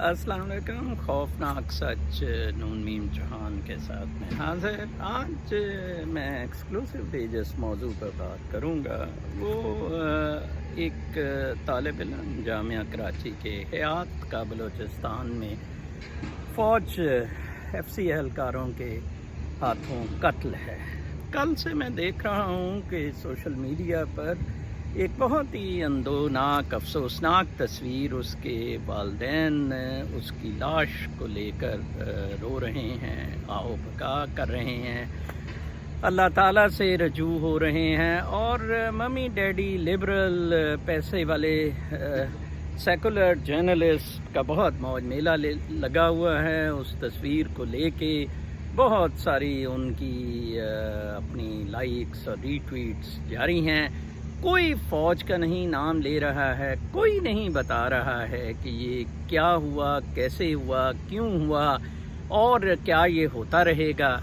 السلام علیکم. خوفناک سچ نون میم جہان کے ساتھ میں حاضر. آج میں ایکسکلوسیولی جس موضوع پر بات کروں گا وہ ایک طالب علم جامعہ کراچی کے حیات کا بلوچستان میں فوج FCA اہلکاروں کے ہاتھوں قتل ہے. کل سے میں دیکھ رہا ہوں کہ سوشل میڈیا پر ایک بہت ہی اندوناک افسوسناک تصویر اس کے والدین اس کی لاش کو لے کر رو رہے ہیں، آہو بکا کر رہے ہیں، اللہ تعالیٰ سے رجوع ہو رہے ہیں، اور ممی ڈیڈی لبرل پیسے والے سیکولر جرنلسٹ کا بہت موج میلہ لگا ہوا ہے. اس تصویر کو لے کے بہت ساری ان کی اپنی لائکس اور ری ٹویٹس جاری ہیں. کوئی فوج کا نہیں نام لے رہا ہے، کوئی نہیں بتا رہا ہے کہ یہ کیا ہوا، کیسے ہوا، کیوں ہوا اور کیا یہ ہوتا رہے گا.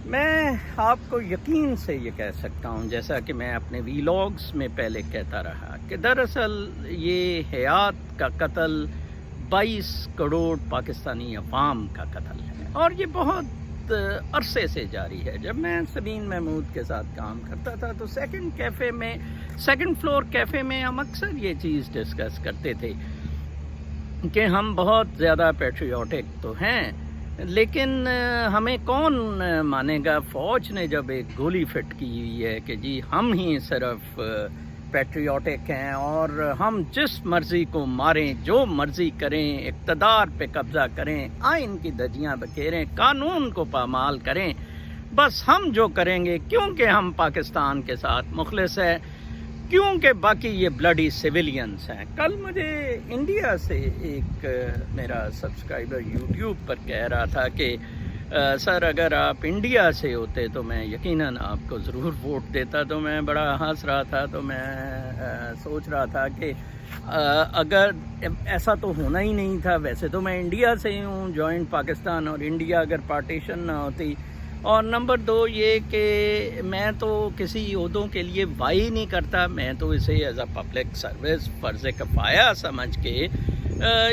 میں آپ کو یقین سے یہ کہہ سکتا ہوں، جیسا کہ میں اپنے ویلاگز میں پہلے کہتا رہا، کہ دراصل یہ حیات کا قتل 22 کروڑ پاکستانی عوام کا قتل ہے، اور یہ بہت عرصے سے جاری ہے. جب میں سبین محمود کے ساتھ کام کرتا تھا تو سیکنڈ فلور کیفے میں ہم اکثر یہ چیز ڈسکس کرتے تھے کہ ہم بہت زیادہ پیٹریوٹک تو ہیں، لیکن ہمیں کون مانے گا. فوج نے جب ایک گولی فٹ کی ہوئی ہے کہ جی ہم ہی صرف پیٹریوٹک ہیں اور ہم جس مرضی کو ماریں، جو مرضی کریں، اقتدار پہ قبضہ کریں، آئین کی دھجیاں بکھیریں، قانون کو پامال کریں، بس ہم جو کریں گے، کیونکہ ہم پاکستان کے ساتھ مخلص ہیں، کیونکہ باقی یہ بلڈی سویلینز ہیں. کل مجھے انڈیا سے ایک میرا سبسکرائبر یوٹیوب پر کہہ رہا تھا کہ سر اگر آپ انڈیا سے ہوتے تو میں یقیناً آپ کو ضرور ووٹ دیتا. تو میں بڑا ہنس رہا تھا، تو میں سوچ رہا تھا کہ اگر ایسا تو ہونا ہی نہیں تھا. ویسے تو میں انڈیا سے ہی ہوں، جوائنٹ پاکستان اور انڈیا اگر پارٹیشن نہ ہوتی. اور نمبر 2 یہ کہ میں تو کسی عہدوں کے لیے وائی نہیں کرتا، میں تو اسے ایز اے پبلک سروس فرض کفایہ سمجھ کے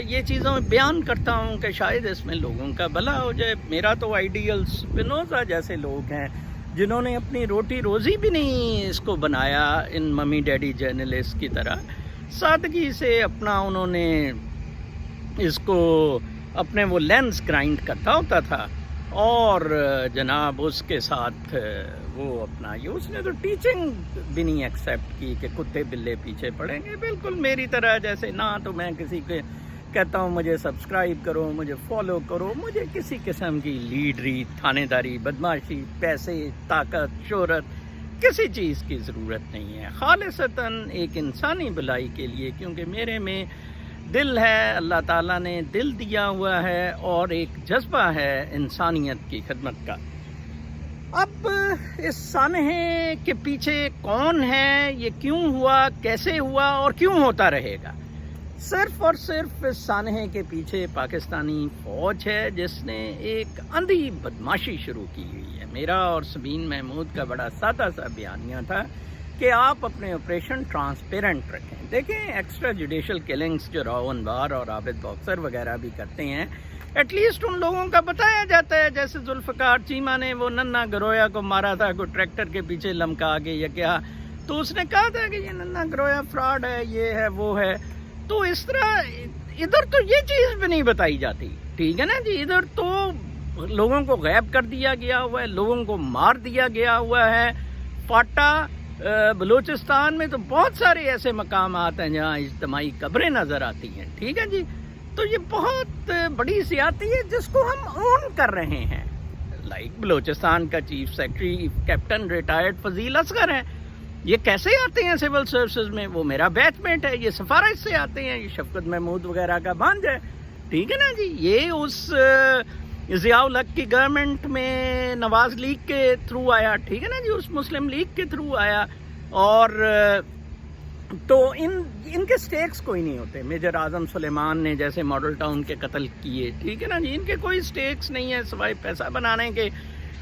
یہ چیزوں میں بیان کرتا ہوں کہ شاید اس میں لوگوں کا بھلا ہو جائے. میرا تو آئیڈیل اسپینوزا جیسے لوگ ہیں جنہوں نے اپنی روٹی روزی بھی نہیں اس کو بنایا ان ممی ڈیڈی جرنلسٹ کی طرح، سادگی سے اپنا انہوں نے اس کو اپنے وہ لینس گرائنڈ کرتا ہوتا تھا، اور جناب اس کے ساتھ وہ اپنا یہ اس نے تو ٹیچنگ بھی نہیں ایکسیپٹ کی کہ کتے بلے پیچھے پڑیں گے. بالکل میری طرح جیسے نہ تو میں کسی کے کہتا ہوں مجھے سبسکرائب کرو، مجھے فالو کرو، مجھے کسی قسم کی لیڈری، تھانے داری، بدماشی، پیسے، طاقت، شہرت، کسی چیز کی ضرورت نہیں ہے. خالصتاً ایک انسانی بھلائی کے لیے، کیونکہ میرے میں دل ہے، اللہ تعالیٰ نے دل دیا ہوا ہے، اور ایک جذبہ ہے انسانیت کی خدمت کا. اب اس سانحے کے پیچھے کون ہے، یہ کیوں ہوا، کیسے ہوا اور کیوں ہوتا رہے گا؟ صرف اور صرف اس سانحے کے پیچھے پاکستانی فوج ہے جس نے ایک اندھی بدماشی شروع کی ہوئی ہے. میرا اور سبین محمود کا بڑا سادہ سا بیانیہ تھا کہ آپ اپنے آپریشن ٹرانسپیرنٹ رکھیں. دیکھیں ایکسٹرا جوڈیشل کلنگز جو راؤ انوار اور عابد باکسر وغیرہ بھی کرتے ہیں، ایٹ لیسٹ ان لوگوں کا بتایا جاتا ہے. جیسے ذوالفقار چیمہ نے وہ ننھا گرویا کو مارا تھا، کوئی ٹریکٹر کے پیچھے لمکا کے یا کیا، تو اس نے کہا تھا کہ یہ ننھا گرویا فراڈ ہے، یہ ہے، وہ ہے. تو اس طرح ادھر تو یہ چیز بھی نہیں بتائی جاتی، ٹھیک ہے نا جی. ادھر تو لوگوں کو غائب کر دیا گیا ہوا ہے، لوگوں کو مار دیا گیا ہوا ہے. فاٹا بلوچستان میں تو بہت سارے ایسے مقامات ہیں جہاں اجتماعی قبریں نظر آتی ہیں، ٹھیک ہے جی. تو یہ بہت بڑی زیادتی ہے جس کو ہم اون کر رہے ہیں. لائک بلوچستان کا chief secretary captain retired Fazeel Asghar ہیں. یہ کیسے آتے ہیں سول سروسز میں؟ وہ میرا بیچ میٹ ہے. یہ سفارش سے آتے ہیں، یہ شفقت محمود وغیرہ کا بھانجا ہے، ٹھیک ہے نا جی. یہ اس ضیاء الحق کی گورنمنٹ میں نواز لیگ کے تھرو آیا، ٹھیک ہے نا جی، اس مسلم لیگ کے تھرو آیا. اور تو ان کے سٹیکس کوئی نہیں ہوتے. میجر اعظم سلیمان نے جیسے ماڈل ٹاؤن کے قتل کیے، ٹھیک ہے نا جی، ان کے کوئی سٹیکس نہیں ہے سوائے پیسہ بنانے کے.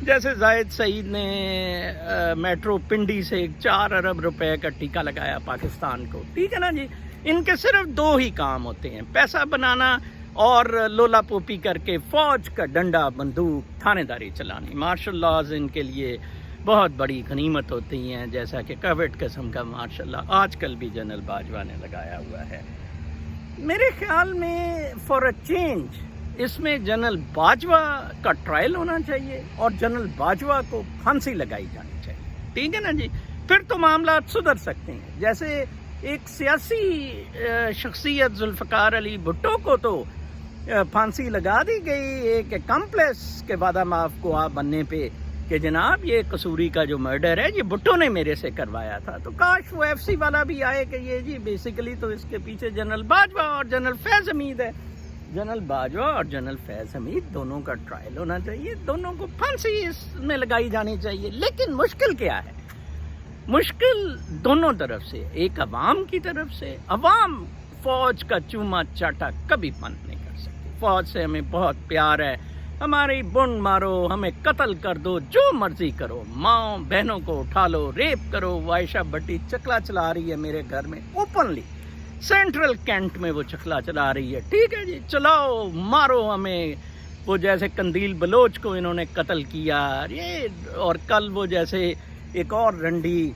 جیسے زاہد سعید نے میٹرو پنڈی سے 4 ارب روپے کا ٹیکہ لگایا پاکستان کو، ٹھیک ہے نا جی. ان کے صرف 2 ہی کام ہوتے ہیں، پیسہ بنانا اور لولا پوپی کر کے فوج کا ڈنڈا بندوق تھانے داری چلانی. مارشل لاز ان کے لیے بہت بڑی غنیمت ہوتی ہیں، جیسا کہ کووڈ قسم کا مارشل لا آج کل بھی جنرل باجوہ نے لگایا ہوا ہے. میرے خیال میں فار اے چینج اس میں جنرل باجوہ کا ٹرائل ہونا چاہیے اور جنرل باجوہ کو پھانسی لگائی جانی چاہیے. ٹھیک ہے نا جی، پھر تو معاملات سدھر سکتے ہیں. جیسے ایک سیاسی شخصیت ذوالفقار علی بھٹو کو تو پھانسی لگا دی گئی ایک کمپلیکس کے وعدہ معاف گواہ بننے پہ کہ جناب یہ قصوری کا جو مرڈر ہے یہ بھٹو نے میرے سے کروایا تھا. تو کاش وہ ایف سی والا بھی آئے کہ یہ جی بیسیکلی تو اس کے پیچھے جنرل باجوہ اور جنرل فیض حمید ہے. جنرل باجوہ اور جنرل فیض حمید دونوں کا ٹرائل ہونا چاہیے، دونوں کو پھانسی اس میں لگائی جانی چاہیے. لیکن مشکل کیا ہے؟ مشکل دونوں طرف سے، ایک عوام کی طرف سے. عوام فوج کا چوما چاٹا کبھی بند نہیں کر سکتی. فوج سے ہمیں بہت پیار ہے، ہماری بن مارو، ہمیں قتل کر دو، جو مرضی کرو، ماں بہنوں کو اٹھا لو، ریپ کرو. عائشہ بھٹی چکلا چلا رہی ہے میرے گھر میں اوپنلی، سینٹرل کینٹ میں وہ چکلا چلا رہی ہے. ٹھیک ہے جی، چلاؤ، مارو ہمیں. وہ جیسے قندیل بلوچ کو انہوں نے قتل کیا یہ، اور کل وہ جیسے ایک اور رنڈی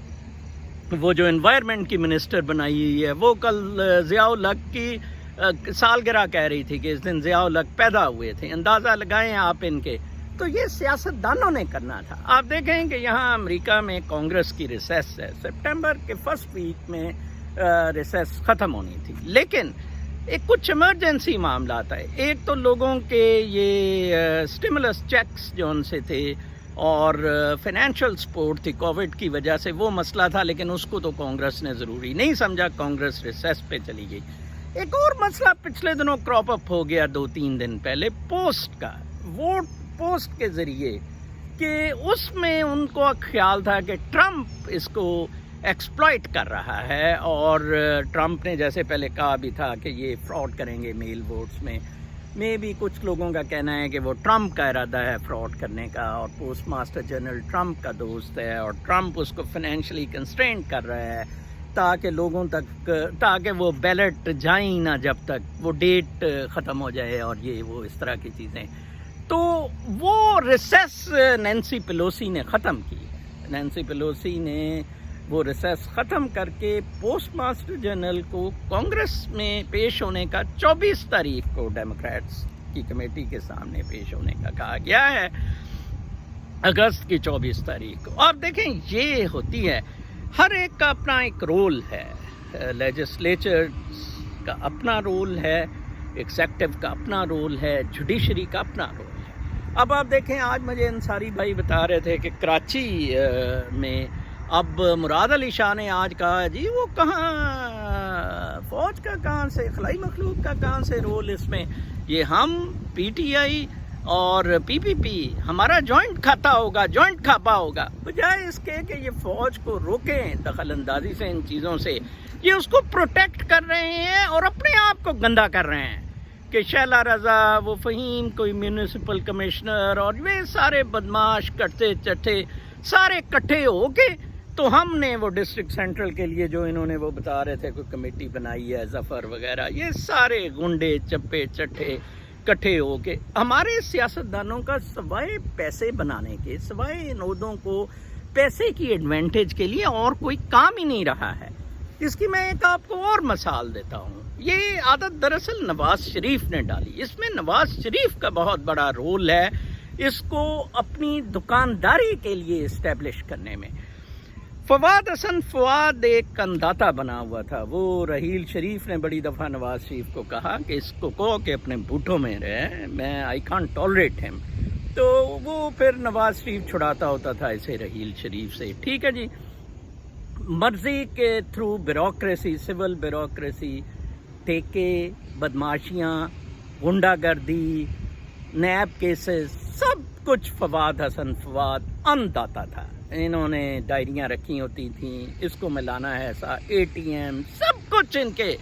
وہ جو انوائرمنٹ کی منسٹر بنائی ہوئی ہے، وہ کل ضیاء الحق کی سالگرہ کہہ رہی تھی کہ اس دن ضیاء الحق پیدا ہوئے تھے. اندازہ لگائیں آپ ان کے. تو یہ سیاست دانوں نے کرنا تھا. آپ دیکھیں کہ یہاں امریکہ میں کانگریس کی ریسیس ہے، سپٹمبر کے فرسٹ ویک میں ریسیس ختم ہونی تھی. لیکن ایک کچھ ایمرجنسی معاملات آئے. ایک تو لوگوں کے یہ سٹیمولس چیکس جو ان سے تھے اور فائنینشیل سپورٹ تھی کووڈ کی وجہ سے، وہ مسئلہ تھا، لیکن اس کو تو کانگریس نے ضروری نہیں سمجھا، کانگریس ریسیس پہ چلی گئی. ایک اور مسئلہ پچھلے دنوں کراپ اپ ہو گیا 2-3 دن پہلے، پوسٹ کا، ووٹ پوسٹ کے ذریعے، کہ اس میں ان کو خیال تھا کہ ٹرمپ اس کو ایکسپلائٹ کر رہا ہے، اور ٹرمپ نے جیسے پہلے کہا بھی تھا کہ یہ فراڈ کریں گے میل ووٹس میں بھی کچھ لوگوں کا کہنا ہے کہ وہ ٹرمپ کا ارادہ ہے فراڈ کرنے کا، اور پوسٹ ماسٹر جنرل ٹرمپ کا دوست ہے، اور ٹرمپ اس کو فائنینشلی کنسٹرینٹ کر رہا ہے تاکہ لوگوں تک، تاکہ وہ بیلٹ جائیں نہ جب تک وہ ڈیٹ ختم ہو جائے، اور یہ وہ اس طرح کی چیزیں. تو وہ ریسیس نینسی پیلوسی نے ختم کی. نینسی پیلوسی نے وہ ریسیس ختم کر کے پوسٹ ماسٹر جنرل کو کانگریس میں پیش ہونے کا 24 تاریخ کو ڈیموکریٹس کی کمیٹی کے سامنے پیش ہونے کا کہا گیا ہے، اگست کی 24 تاریخ کو. آپ دیکھیں یہ ہوتی ہے، ہر ایک کا اپنا ایک رول ہے. لیجسلیچر کا اپنا رول ہے، ایگزیکٹو کا اپنا رول ہے، جوڈیشری کا اپنا رول ہے. اب آپ دیکھیں، آج مجھے انصاری بھائی بتا رہے تھے کہ کراچی میں اب مراد علی شاہ نے آج کہا جی وہ کہاں فوج کا، کہاں سے خلائی مخلوق کا، کہاں سے رول اس میں. یہ ہم پی ٹی آئی اور پی پی پی ہمارا جوائنٹ کھاتا ہوگا، جوائنٹ کھاپا ہوگا. بجائے اس کے کہ یہ فوج کو روکیں دخل اندازی سے ان چیزوں سے، یہ اس کو پروٹیکٹ کر رہے ہیں اور اپنے آپ کو گندا کر رہے ہیں. کہ شیلا رضا، وہ فہیم کوئی میونسپل کمشنر، اور یہ سارے بدماش کٹتے چٹھے سارے کٹھے ہو کے، تو ہم نے وہ ڈسٹرکٹ سینٹرل کے لیے جو انہوں نے وہ بتا رہے تھے کوئی کمیٹی بنائی ہے، ظفر وغیرہ، یہ سارے گنڈے چپے چٹھے کٹھے ہو کے ہمارے سیاستدانوں کا سوائے پیسے بنانے کے، سوائے ان عہدوں کو پیسے کی ایڈوانٹیج کے لیے اور کوئی کام ہی نہیں رہا ہے. اس کی میں ایک آپ کو اور مثال دیتا ہوں. یہ عادت دراصل نواز شریف نے ڈالی. اس میں نواز شریف کا بہت بڑا رول ہے اس کو اپنی دکانداری کے لیے اسٹیبلش کرنے میں. فواد حسن فواد ایک انداتا بنا ہوا تھا. وہ رحیل شریف نے بڑی دفعہ نواز شریف کو کہا کہ اس کو کہو کہ اپنے بوٹوں میں رہے، میں آئی کانٹ ٹالریٹ ہم. تو وہ پھر نواز شریف چھڑاتا ہوتا تھا اسے رحیل شریف سے. ٹھیک ہے جی، مرضی کے تھرو بیوروکریسی، سول بیوروکریسی، ٹھیکے، بدماشیاں، غنڈہ گردی، نیب کیسز، سب کچھ فواد حسن فواد انداتا تھا. انہوں نے ڈائریاں رکھی ہوتی تھیں، اس کو ملانا ہے ایسا، اے ٹی ایم، سب کچھ ان کے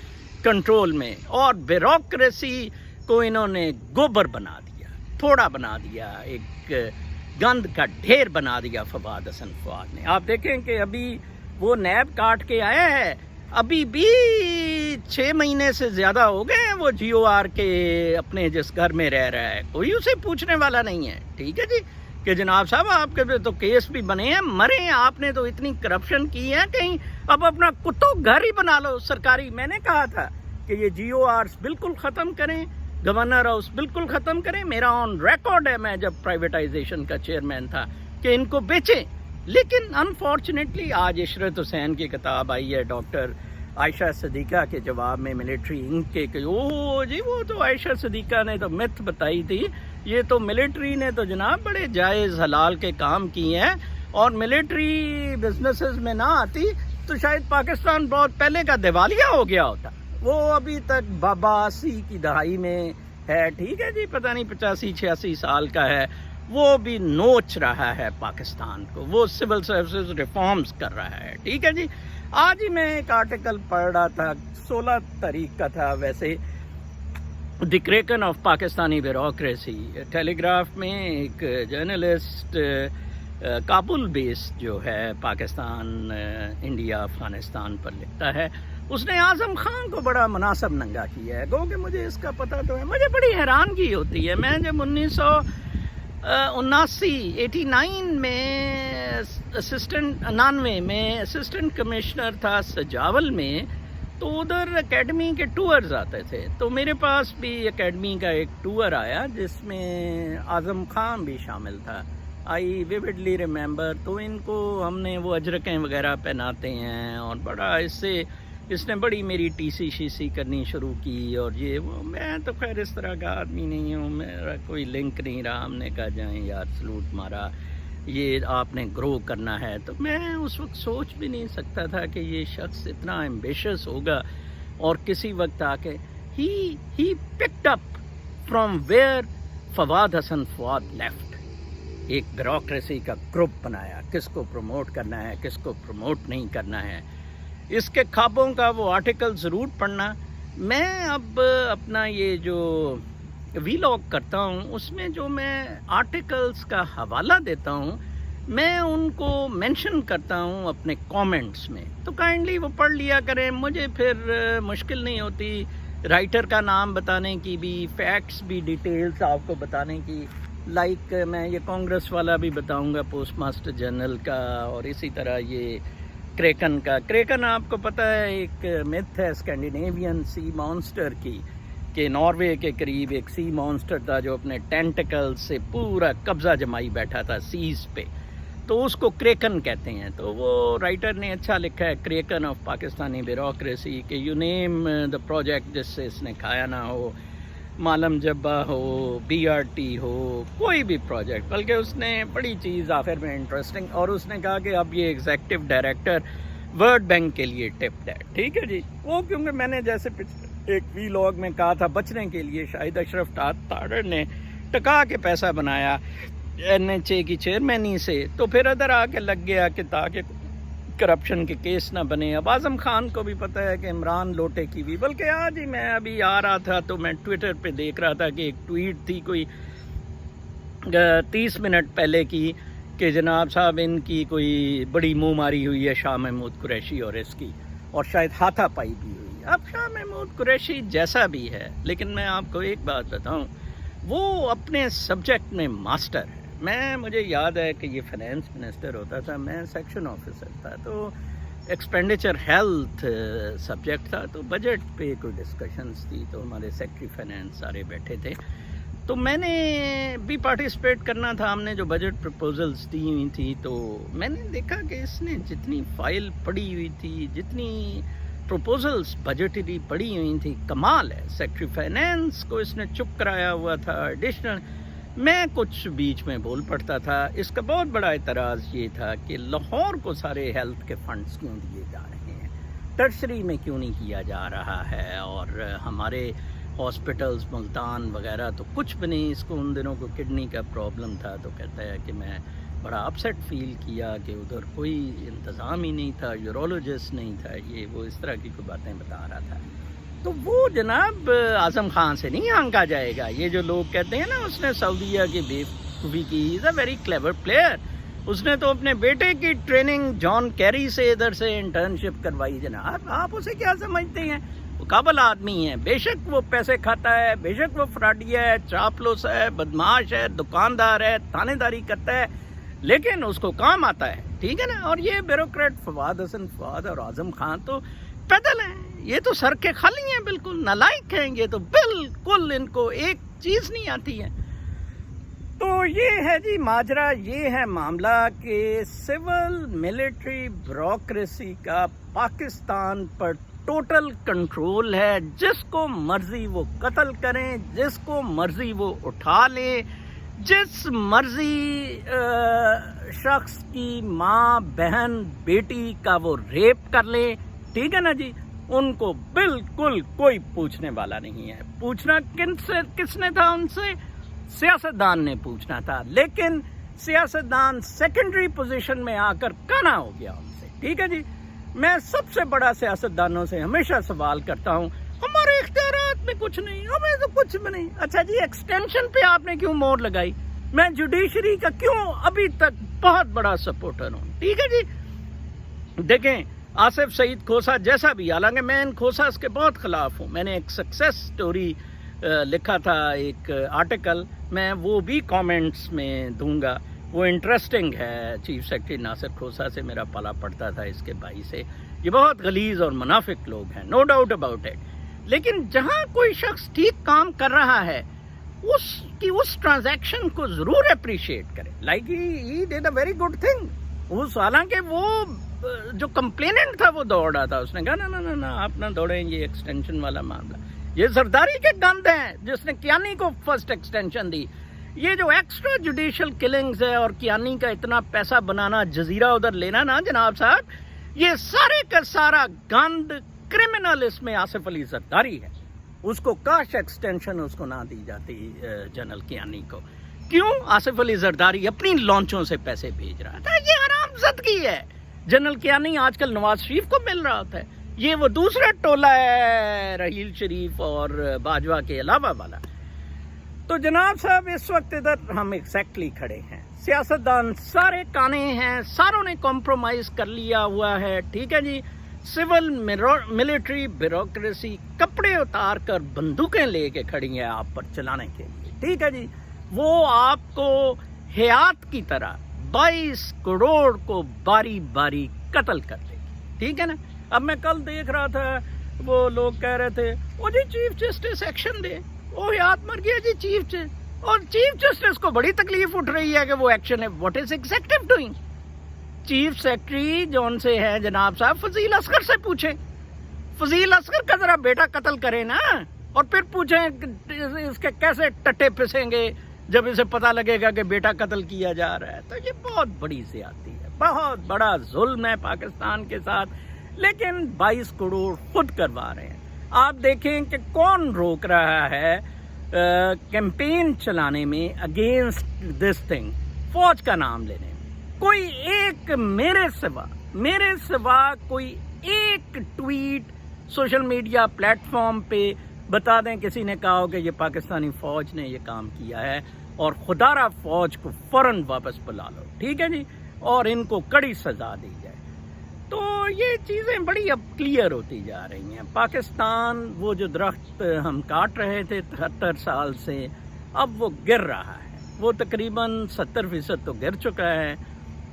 کنٹرول میں. اور بیوروکریسی کو انہوں نے گوبر بنا دیا، تھوڑا بنا دیا، ایک گند کا ڈھیر بنا دیا فواد حسن فواد نے. آپ دیکھیں کہ ابھی وہ نیب کاٹ کے آیا ہے، ابھی بھی 6 مہینے سے زیادہ ہو گئے ہیں وہ جی او آر کے اپنے جس گھر میں رہ رہا ہے، کوئی اسے پوچھنے والا نہیں ہے. ٹھیک ہے جی کہ جناب صاحب آپ کے تو کیس بھی بنے ہیں، مرے ہیں، آپ نے تو اتنی کرپشن کی ہے، کہیں اب اپنا کتوں گھر ہی بنا لو سرکاری. میں نے کہا تھا کہ یہ جی او آرس بالکل ختم کریں، گورنر ہاؤس بالکل ختم کریں. میرا آن ریکارڈ ہے میں جب پرائیویٹائزیشن کا چیئرمین تھا کہ ان کو بیچیں. لیکن انفارچونیٹلی آج عشرت حسین کی کتاب آئی ہے ڈاکٹر عائشہ صدیقہ کے جواب میں ملٹری انک کے کہ اوہ جی وہ تو عائشہ صدیقہ نے تو مت بتائی تھی، یہ تو ملٹری نے تو جناب بڑے جائز حلال کے کام کیے ہیں، اور ملٹری بزنسز میں نہ آتی تو شاید پاکستان بہت پہلے کا دیوالیہ ہو گیا ہوتا. وہ ابھی تک 82 کی دہائی میں ہے. ٹھیک ہے جی، پتہ نہیں 85-86 سال کا ہے، وہ بھی نوچ رہا ہے پاکستان کو، وہ سول سروسز ریفارمز کر رہا ہے. ٹھیک ہے جی. آج ہی میں ایک آرٹیکل پڑھ رہا تھا، 16 تاریخ کا تھا ویسے، the cracking of Pakistani bureaucracy. Telegraph میں ایک جرنلسٹ کابل بیسڈ جو ہے پاکستان، انڈیا، افغانستان پر لکھتا ہے. اس نے اعظم خان کو بڑا مناسب ننگا کیا ہے. گو کہ مجھے اس کا پتہ تو ہے، مجھے بڑی حیرانگی ہوتی ہے. میں جب 89 میں اسسٹنٹ 99 میں اسسٹنٹ کمشنر تھا سجاول میں، تو ادھر اکیڈمی کے ٹورز آتے تھے. تو میرے پاس بھی اکیڈمی کا ایک ٹور آیا جس میں اعظم خان بھی شامل تھا. آئی ویوڈلی ریممبر. تو ان کو ہم نے وہ اجرکیں وغیرہ پہناتے ہیں، اور بڑا اس نے بڑی میری ٹی سی شیسی کرنی شروع کی، اور یہ وہ. میں تو خیر اس طرح کا آدمی نہیں ہوں، میرا کوئی لنک نہیں رہا. ہم نے کہا جائیں یار سلوٹ مارا، یہ آپ نے گرو کرنا ہے. تو میں اس وقت سوچ بھی نہیں سکتا تھا کہ یہ شخص اتنا ایمبیشس ہوگا، اور کسی وقت آ کے ہی picked up from where Fawad Hassan Fawad left. ایک بیوروکریسی کا گروپ بنایا، کس کو پروموٹ کرنا ہے، کس کو پروموٹ نہیں کرنا ہے. اس کے خوابوں کا وہ آرٹیکل ضرور پڑھنا. میں اب اپنا یہ جو ویلاگ کرتا ہوں اس میں جو میں آرٹیکلز کا حوالہ دیتا ہوں میں ان کو مینشن کرتا ہوں اپنے کامنٹس میں. تو کائنڈلی وہ پڑھ لیا کریں. مجھے پھر مشکل نہیں ہوتی رائٹر کا نام بتانے کی بھی، فیکٹس بھی، ڈیٹیلز آپ کو بتانے کی. لائک میں یہ کانگریس والا بھی بتاؤں گا، پوسٹ ماسٹر جنرل کا، اور اسی طرح یہ کریکن کا. کریکن آپ کو پتہ ہے ایک میتھ ہے اسکینڈینیوین سی مانسٹر کی، کہ ناروے کے قریب ایک سی مانسٹر تھا جو اپنے ٹینٹیکل سے پورا قبضہ جمائی بیٹھا تھا سیز پہ. تو اس کو کریکن کہتے ہیں. تو وہ رائٹر نے اچھا لکھا ہے، کریکن آف پاکستانی بیوروکریسی، کہ یو نیم دا پروجیکٹ جس سے اس نے کھایا نہ ہو، معلم جبہ ہو، بی آر ٹی ہو، کوئی بھی پروجیکٹ. بلکہ اس نے بڑی چیز آخر میں انٹرسٹنگ، اور اس نے کہا کہ اب یہ ایگزیکٹو ڈائریکٹر ورلڈ بینک کے لیے ٹپڈ ہے. ٹھیک ہے جی. وہ کیونکہ میں نے جیسے ایک ویلاگ میں کہا تھا بچنے کے لیے شاہد اشرف تاڑر نے ٹکا کے پیسہ بنایا NHA کی چیئرمینی سے، تو پھر ادھر آ کے لگ گیا کہ تاکہ کرپشن کے کیس نہ بنے. اب اعظم خان کو بھی پتہ ہے کہ عمران لوٹے کی بھی. بلکہ آج ہی میں ابھی آ رہا تھا تو میں ٹویٹر پہ دیکھ رہا تھا کہ ایک ٹویٹ تھی کوئی 30 منٹ پہلے کی، کہ جناب صاحب ان کی کوئی بڑی منہ ماری ہوئی ہے شاہ محمود قریشی اور اس کی، اور شاید ہاتھا پائی بھی ہوئی. اب شاہ محمود قریشی جیسا بھی ہے، لیکن میں آپ کو ایک بات بتاؤں، وہ اپنے سبجیکٹ میں ماسٹر ہے. مجھے یاد ہے کہ یہ فائنینس منسٹر ہوتا تھا، میں سیکشن آفیسر تھا. تو ایکسپینڈیچر ہیلتھ سبجیکٹ تھا، تو بجٹ پہ کوئی ڈسکشنز تھی، تو ہمارے سیکٹری فائنینس سارے بیٹھے تھے. تو میں نے بھی پارٹیسپیٹ کرنا تھا. ہم نے جو بجٹ پرپوزلز دی ہوئی تھی، تو میں نے دیکھا کہ اس نے جتنی فائل پڑی ہوئی تھی، جتنی پروپوزلز بجٹری پڑی ہوئی تھی، کمال ہے. سیکٹری فائنینس کو اس نے چپ کرایا ہوا تھا. ایڈیشنل میں کچھ بیچ میں بول پڑتا تھا. اس کا بہت بڑا اعتراض یہ تھا کہ لاہور کو سارے ہیلتھ کے فنڈز کیوں دیے جا رہے ہیں، ٹرشری میں کیوں نہیں کیا جا رہا ہے، اور ہمارے ہاسپٹلز ملتان وغیرہ تو کچھ بھی نہیں. اس کو ان دنوں کو کڈنی کا پرابلم تھا، تو کہتا ہے کہ میں بڑا اپسیٹ فیل کیا کہ ادھر کوئی انتظام ہی نہیں تھا، یورولوجسٹ نہیں تھا، یہ وہ اس طرح کی کوئی باتیں بتا رہا تھا. تو وہ جناب اعظم خان سے نہیں آنکا جائے گا. یہ جو لوگ کہتے ہیں نا اس نے سعودیہ کی بیوقوفی کی، از اے ویری کلیور پلیئر. اس نے تو اپنے بیٹے کی ٹریننگ جان کیری سے ادھر سے انٹرنشپ کروائی. جناب آپ اسے کیا سمجھتے ہیں؟ وہ قابل آدمی ہے، بے شک وہ پیسے کھاتا ہے، بے شک وہ فراڈیا ہے، چاپلوس ہے، بدماش ہے، دکاندار ہے، تانے داری کرتا ہے، لیکن اس کو کام آتا ہے، ٹھیک ہے نا. اور یہ بیوروکریٹ فواد حسن فواد اور اعظم خان تو پیدل ہیں، یہ تو سر کے خالی ہیں، بالکل نالائق ہیں، یہ تو بالکل ان کو ایک چیز نہیں آتی ہے. تو یہ ہے جی ماجرا، یہ ہے معاملہ کہ سول ملٹری بیوروکریسی کا پاکستان پر ٹوٹل کنٹرول ہے. جس کو مرضی وہ قتل کریں، جس کو مرضی وہ اٹھا لیں، جس مرضی شخص کی ماں، بہن، بیٹی کا وہ ریپ کر لیں، ٹھیک ہے نا جی. ان کو بالکل کوئی پوچھنے والا نہیں ہے. پوچھنا کس نے تھا ان سے؟ سیاستدان نے پوچھنا تھا، لیکن سیاستدان سیکنڈری پوزیشن میں آ کر کانا ہو گیا ان سے، ٹھیک ہے جی. میں سب سے بڑا سیاستدانوں سے ہمیشہ سوال کرتا ہوں، ہمارے اختیارات میں کچھ نہیں، ہمیں تو کچھ بھی نہیں. اچھا جی ایکسٹینشن پہ آپ نے کیوں مور لگائی؟ میں جوڈیشری کا کیوں ابھی تک بہت بڑا سپورٹر ہوں، ٹھیک ہے جی. دیکھیں آصف سعید کھوسا جیسا بھی، حالانکہ میں ان کھوساس کے بہت خلاف ہوں، میں نے ایک سکسیس سٹوری لکھا تھا، ایک آرٹیکل، میں وہ بھی کامنٹس میں دوں گا، وہ انٹرسٹنگ ہے. چیف سیکرٹری ناصر کھوسا سے میرا پالا پڑتا تھا اس کے بھائی سے. یہ بہت غلیظ اور منافق لوگ ہیں، نو ڈاؤٹ اباؤٹ اٹ. لیکن جہاں کوئی شخص ٹھیک کام کر رہا ہے اس ٹرانزیکشن کو ضرور اپریشیٹ کرے. Like he did a very good thing. حالانکہ وہ جو کمپلیننٹ تھا وہ دوڑا تھا، اس نے کہا نا آپ نہ دوڑیں، یہ ایکسٹینشن والا معاملہ، یہ زرداری کے گند ہیں جس نے کیانی کو فرسٹ ایکسٹینشن دی. یہ جو ایکسٹرا جوڈیشل کلنگز ہے اور کیانی کا اتنا پیسہ بنانا، جزیرہ ادھر لینا نا جناب صاحب، یہ سارے کا سارا گند کرمنل اس میں آصف علی زرداری ہے. اس کو کاش ایکسٹینشن اس کو نہ دی جاتی جنرل کیانی کو. کیوں؟ آصف علی زرداری اپنی لانچوں سے پیسے بھیج رہا تھا. یہ حرام زدگی ہے. جنرل کیانی آج کل نواز شریف کو مل رہا ہوتا ہے. یہ وہ دوسرا ٹولہ ہے رحیل شریف اور باجوہ کے علاوہ والا. تو جناب صاحب اس وقت ادھر ہم ایگزیکٹلی کھڑے ہیں، سیاستدان سارے کانے ہیں، ساروں نے کمپرومائز کر لیا ہوا ہے، ٹھیک ہے جی. سول ملٹری بیوروکریسی کپڑے اتار کر بندوقیں لے کے کھڑی ہیں آپ پر چلانے کے لیے، ٹھیک ہے جی. وہ آپ کو حیات کی طرح 22 کروڑ کو باری باری قتل کر دے گی، ٹھیک ہے نا. اب میں کل دیکھ رہا تھا، وہ لوگ کہہ رہے تھے وہ جی چیف جسٹس ایکشن دے، وہ حیات مر گیا جی چیف جسٹس، اور چیف جسٹس کو بڑی تکلیف اٹھ رہی ہے کہ وہ ایکشن ہے. What is executive doing? Chief secretary جون سے ہے جناب صاحب، فضیل اصغر سے پوچھیں، فضیل اصغر کا ذرا بیٹا قتل کرے نا، اور پھر پوچھیں اس کے کیسے ٹٹے پسیں گے جب اسے پتہ لگے گا کہ بیٹا قتل کیا جا رہا ہے. تو یہ بہت بڑی زیادتی ہے، بہت بڑا ظلم ہے پاکستان کے ساتھ. لیکن 22 کروڑ خود کروا رہے ہیں. آپ دیکھیں کہ کون روک رہا ہے کیمپین چلانے میں اگینسٹ دس تھنگ، فوج کا نام لینے میں. کوئی ایک میرے سوا کوئی ایک tweet social media plate form پہ بتا دیں کسی نے کہا ہو کہ یہ پاکستانی فوج نے یہ کام کیا ہے، اور خدا را فوج کو فوراً واپس بلا لو، ٹھیک ہے جی، اور ان کو کڑی سزا دی جائے. تو یہ چیزیں بڑی اب کلیئر ہوتی جا رہی ہیں. پاکستان وہ جو درخت ہم کاٹ رہے تھے 73 سال سے، اب وہ گر رہا ہے. وہ تقریباً 70% تو گر چکا ہے،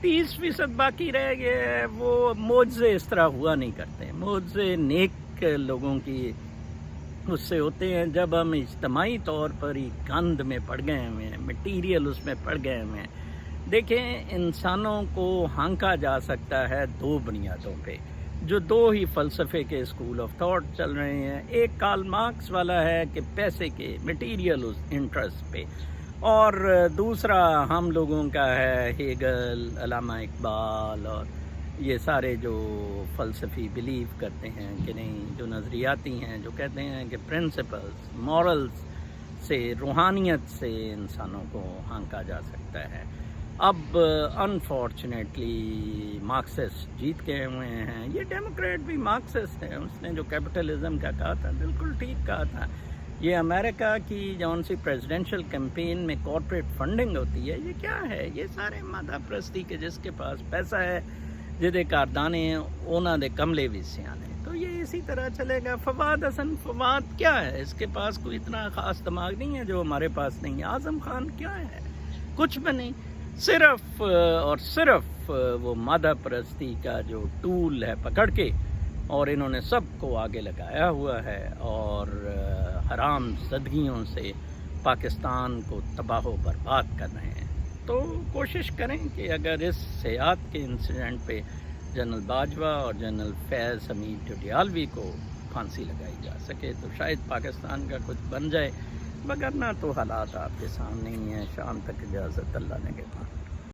30% باقی رہ گیا ہے. وہ معجزے اس طرح ہوا نہیں کرتے. معجزے نیک لوگوں کی اس سے ہوتے ہیں جب ہم اجتماعی طور پر ہی گند میں پڑ گئے ہوئے ہیں، مٹیریل اس میں پڑ گئے ہوئے ہیں. دیکھیں انسانوں کو ہانکا جا سکتا ہے 2 بنیادوں پہ، جو 2 ہی فلسفے کے اسکول آف تھاٹ چل رہے ہیں. ایک کارل مارکس والا ہے کہ پیسے کے مٹیریل انٹرسٹ پہ، اور دوسرا ہم لوگوں کا ہے ہیگل، علامہ اقبال، اور یہ سارے جو فلسفی بلیو کرتے ہیں کہ نہیں، جو نظریاتی ہیں، جو کہتے ہیں کہ پرنسپلز، مورلز سے، روحانیت سے انسانوں کو ہانکا جا سکتا ہے. اب انفارچونیٹلی مارکسسٹ جیت کے ہوئے ہیں. یہ ڈیموکریٹ بھی مارکسسٹ ہے. اس نے جو کیپٹلزم کا کہا تھا بالکل ٹھیک کہا تھا. یہ امریکہ کی جون سی پریزیڈنشل کیمپین میں کارپوریٹ فنڈنگ ہوتی ہے، یہ کیا ہے؟ یہ سارے مادہ پرستی کے جس کے پاس پیسہ ہے، جہدے کاردانے ہیں، انہاں دے کملے بھی سیانے. تو تو یہ اسی طرح چلے گا. فواد حسن، فواد کیا ہے؟ اس کے پاس کوئی اتنا خاص دماغ نہیں ہے جو ہمارے پاس نہیں ہے. اعظم خان کیا ہے؟ کچھ بھی نہیں. صرف اور صرف وہ مادہ پرستی کا جو ٹول ہے پکڑ کے، اور انہوں نے سب کو آگے لگایا ہوا ہے، اور حرام زدگیوں سے پاکستان کو تباہ و برباد کر رہے ہیں. تو کوشش کریں کہ اگر اس سیاحت کے انسیڈنٹ پہ جنرل باجوہ اور جنرل فیض حمید ٹڈیالوی کو پھانسی لگائی جا سکے تو شاید پاکستان کا کچھ بن جائے، وگرنہ تو حالات آپ کے سامنے ہی ہیں. شام تک اجازت، اللہ نے کے